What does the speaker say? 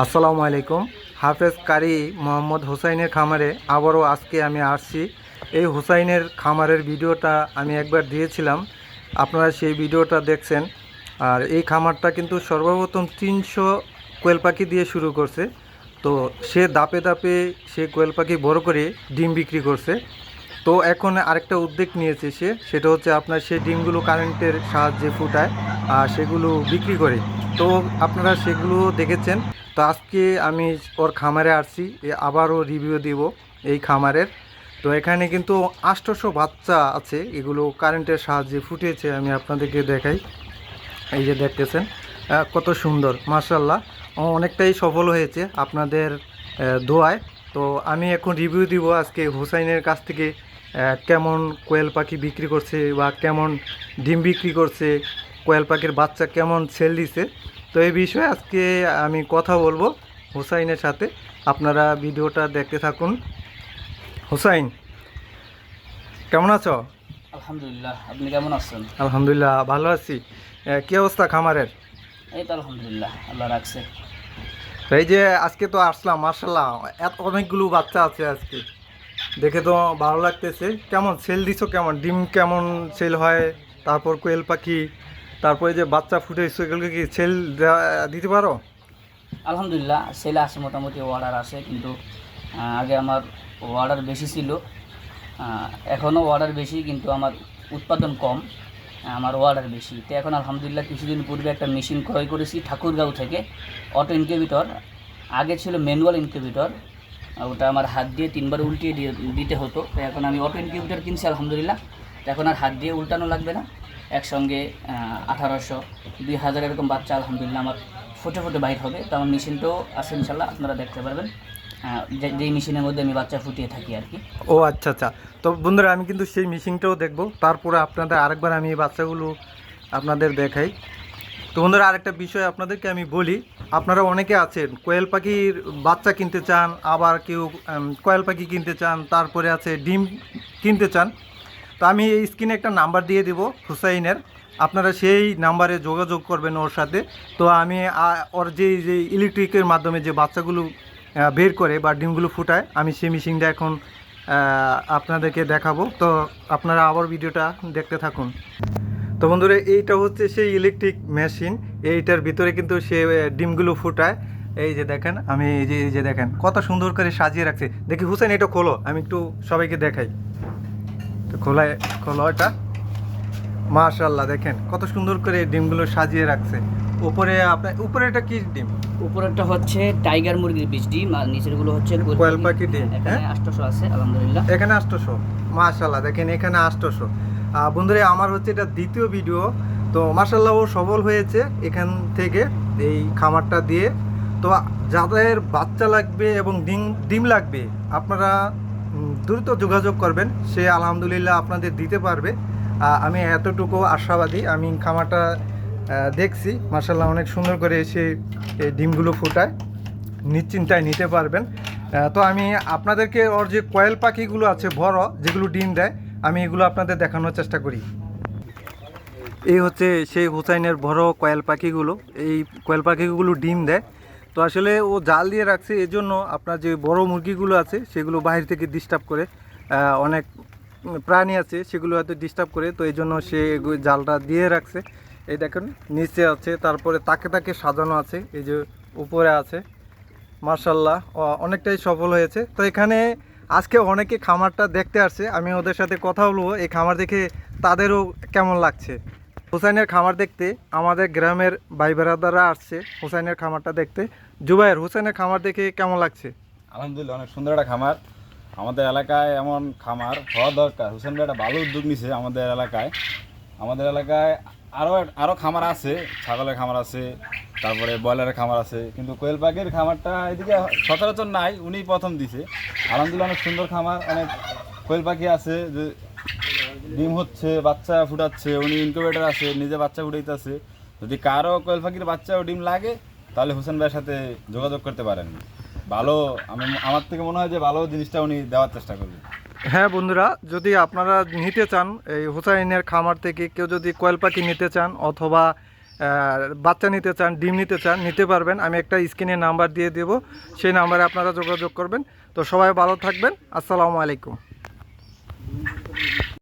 আসসালামু আলাইকুম। হাফেজ কারি মোহাম্মদ হুসাইনের খামারে আবারও আজকে আমি আসছি। এই হুসাইনের খামারের ভিডিওটা আমি একবার দিয়েছিলাম, আপনারা সেই ভিডিওটা দেখছেন। আর এই খামারটা কিন্তু সর্বপ্রথম 300 কোয়েল পাখি দিয়ে শুরু করছে। তো সে দাপে দাপে সে কোয়েল পাখি বড় করে ডিম বিক্রি করছে। তো এখন আরেকটা উদ্যোগ নিয়েছে সেটা হচ্ছে আপনার সেই ডিমগুলো কারেন্টের সাহায্যে ফুটায় আর সেগুলো বিক্রি করে। তো আপনারা সেগুলো দেখেছেন। তো আজকে আমি ওর খামারে আসছি, আবারও রিভিউ দিব এই খামারের। তো এখানে কিন্তু 800 বাচ্চা আছে, এগুলো কারেন্টের সাহায্যে ফুটিয়েছে। আমি আপনাদেরকে দেখাই, এই যে দেখতেছেন কত সুন্দর, মাশাআল্লাহ। অনেকটাই সফল হয়েছে আপনাদের দোয়ায়। তো আমি এখন রিভিউ দিব আজকে হুসাইনের কাছ থেকে কেমন কোয়েল পাখি বিক্রি করছে বা কেমন ডিম বিক্রি করছে, কোয়েল পাখির বাচ্চা কেমন সেল দিছে। তো এই বিষয়ে আজকে আমি কথা বলবো হুসাইনের সাথে। আপনারা ভিডিওটা দেখতে থাকুন। হুসাইন, কেমন আছো? আলহামদুলিল্লাহ, আপনি কেমন আছেন? আলহামদুলিল্লাহ ভালো আছি। কী অবস্থা খামারের? এই তো আলহামদুলিল্লাহ, আল্লাহ রাখছে। তো এই যে আজকে তো আসলাম, মার্শাল্লাহ এত অনেকগুলো বাচ্চা আছে আজকে, দেখে তো ভালো লাগতেছে। কেমন সেল দিছো, কেমন ডিম কেমন সেল হয়, তারপর কোয়েল পাখি, তারপরে যে বাচ্চা ফুটেছে এগুলোকে কি সেল দিতে পারো? আলহামদুলিল্লাহ, সেলে আসে, মোটামুটি অর্ডার আসে, কিন্তু আগে আমার অর্ডার বেশি ছিল। এখনও অর্ডার বেশি, কিন্তু আমার উৎপাদন কম। আমার অর্ডার বেশি, তো এখন আলহামদুলিল্লাহ কিছুদিন পূর্বে একটা মেশিন ক্রয় করেছি ঠাকুরগাঁও থেকে, অটো ইনকিউবেটর। আগে ছিল ম্যানুয়াল ইনকিউবেটর, ওটা আমার হাত দিয়ে 3বার উল্টিয়ে দিতে হতো। তো এখন আমি অটো ইনকিউবেটর কিনছি আলহামদুলিল্লাহ। তো এখন আর হাত দিয়ে উল্টানো লাগবে না, একসঙ্গে 1800 2000 এরকম বাচ্চা আলহামদুলিল্লাহ আমার ফুটে ফুটে বাইর হবে। তো আমার মেশিনটাও আছে ইনশাল্লাহ, আপনারা দেখতে পারবেন। যেই মেশিনের মধ্যে আমি বাচ্চা ফুটিয়ে থাকি আর কি। ও আচ্ছা আচ্ছা। তো বন্ধুরা, আমি কিন্তু সেই মেশিনটাও দেখবো, তারপরে আপনাদের আরেকবার আমি এই বাচ্চাগুলো আপনাদের দেখাই। তো বন্ধুরা, আরেকটা বিষয় আপনাদেরকে আমি বলি, আপনারা অনেকে আছেন কোয়েল পাখির বাচ্চা কিনতে চান, আবার কেউ কোয়েল পাখি কিনতে চান, তারপরে আছে ডিম কিনতে চান। তো আমি এই স্ক্রিনে একটা নাম্বার দিয়ে দেবো হুসাইনের, আপনারা সেই নাম্বারে যোগাযোগ করবেন ওর সাথে। তো আমি ওর যে ইলেকট্রিকের মাধ্যমে যে বাচ্চাগুলো বের করে বা ডিমগুলো ফুটায়, আমি সেই মেশিনটা এখন আপনাদেরকে দেখাবো। তো আপনারা আবার ভিডিওটা দেখতে থাকুন। তো বন্ধুরা, এইটা হচ্ছে সেই ইলেকট্রিক মেশিন, এইটার ভিতরে কিন্তু সে ডিমগুলো ফুটায়। এই যে দেখেন, আমি এই যে দেখেন কত সুন্দর করে সাজিয়ে রাখছে। দেখি হুসেন, এটা খোলো, আমি একটু সবাইকে দেখাই। তো খোলো এটা, মাশাআল্লাহ দেখেন কত সুন্দর করে ডিমগুলো সাজিয়ে রাখছে। উপরে আপনার উপরে এটা কি ডিম? উপরেরটা হচ্ছে টাইগার মুরগির বীজ ডিম, আর নিচেরগুলো হচ্ছে কোয়েল পাখি ডিম। এখানে হ্যাঁ, 800 আছে আলহামদুলিল্লাহ। এখানে 800, মাশাআল্লাহ দেখেন এখানে 800। বন্ধুরা, আমার হচ্ছে এটা দ্বিতীয় ভিডিও। তো মাশাআল্লাহ ও সফল হয়েছে এখান থেকে, এই খামারটা দিয়ে। তো যাদের বাচ্চা লাগবে এবং ডিম ডিম লাগবে, আপনারা দ্রুত যোগাযোগ করবেন, সে আলহামদুলিল্লাহ আপনাদের দিতে পারবে। আমি এতটুকু আশাবাদী। আমি খামারটা দেখছি, মাশাআল্লাহ অনেক সুন্দর করে সে এই ডিমগুলো ফুটায়, নিশ্চিন্তায় নিতে পারবেন। তো আমি আপনাদেরকে ওর যে কয়েল পাখিগুলো আছে বড়, যেগুলো ডিম দেয়, আমি এগুলো আপনাদের দেখানোর চেষ্টা করি। এই হচ্ছে সেই হুসাইনের বড় কয়েল পাখিগুলো। এই কয়েল পাখিগুলো ডিম দেয়। তো আসলে ও জাল দিয়ে রাখছে, এজন্য আপনার যে বড় মুরগিগুলো আছে সেগুলো বাইরে থেকে ডিস্টার্ব করে। অনেক প্রাণী আছে সেগুলো হয়তো ডিস্টার্ব করে, তো এই জন্য সে জালটা দিয়ে রাখছে। এই দেখেন নিচে আছে, তারপরে তাকে তাকে সাজানো আছে, এই যে উপরে আছে। মার্শাল্লাহ অনেকটাই সফল হয়েছে। তো এখানে আজকে অনেকে খামারটা দেখতে আসছে, আমি ওদের সাথে কথা বলবো এই খামার দেখে তাদেরও কেমন লাগছে। হুসাইনের খামার দেখতে আমাদের গ্রামের ভাই বেড়াদাররা আসছে হুসাইনের খামারটা দেখতে। জুবাইর, হুসাইনের খামার দেখে কেমন লাগছে? আলহামদুলিল্লাহ, অনেক সুন্দর একটা খামার। আমাদের এলাকায় এমন খামার হওয়া দরকার। হুসেন ভাই একটা ভালো উদ্যোগ নিছে আমাদের এলাকায়। আমাদের এলাকায় আরও খামার আছে, ছাগলের খামার আছে, তারপরে ব্রয়লারের খামার আছে, কিন্তু কোয়েল পাখির খামারটা এদিকে সচরাচর নাই, উনি প্রথম দিছে। আলহামদুলিল্লাহ, অনেক সুন্দর খামার। অনেক কোয়েল পাখি আছে যে ডিম হচ্ছে, বাচ্চা ফুটাচ্ছে, উনি ইনকিউবেটর আছে, নিজে বাচ্চা ফুটাইতেছে। যদি কারো কোয়েল পাখির বাচ্চা ও ডিম লাগে, তাহলে হোসেন ভাইয়ের সাথে যোগাযোগ করতে পারেন। ভালো, আমার থেকে মনে হয় যে ভালো জিনিসটা উনি দেওয়ার চেষ্টা করবেন। হ্যাঁ বন্ধুরা, যদি আপনারা নিতে চান এই হুসাইনের খামার থেকে, কেউ যদি কোয়েল পাখি নিতে চান অথবা বাচ্চা নিতে চান, ডিম নিতে চান, নিতে পারবেন। আমি একটা স্ক্রিনে নাম্বার দিয়ে দেব, সেই নাম্বারে আপনারা যোগাযোগ করবেন। তো সবাই ভালো থাকবেন। আসসালামু আলাইকুম।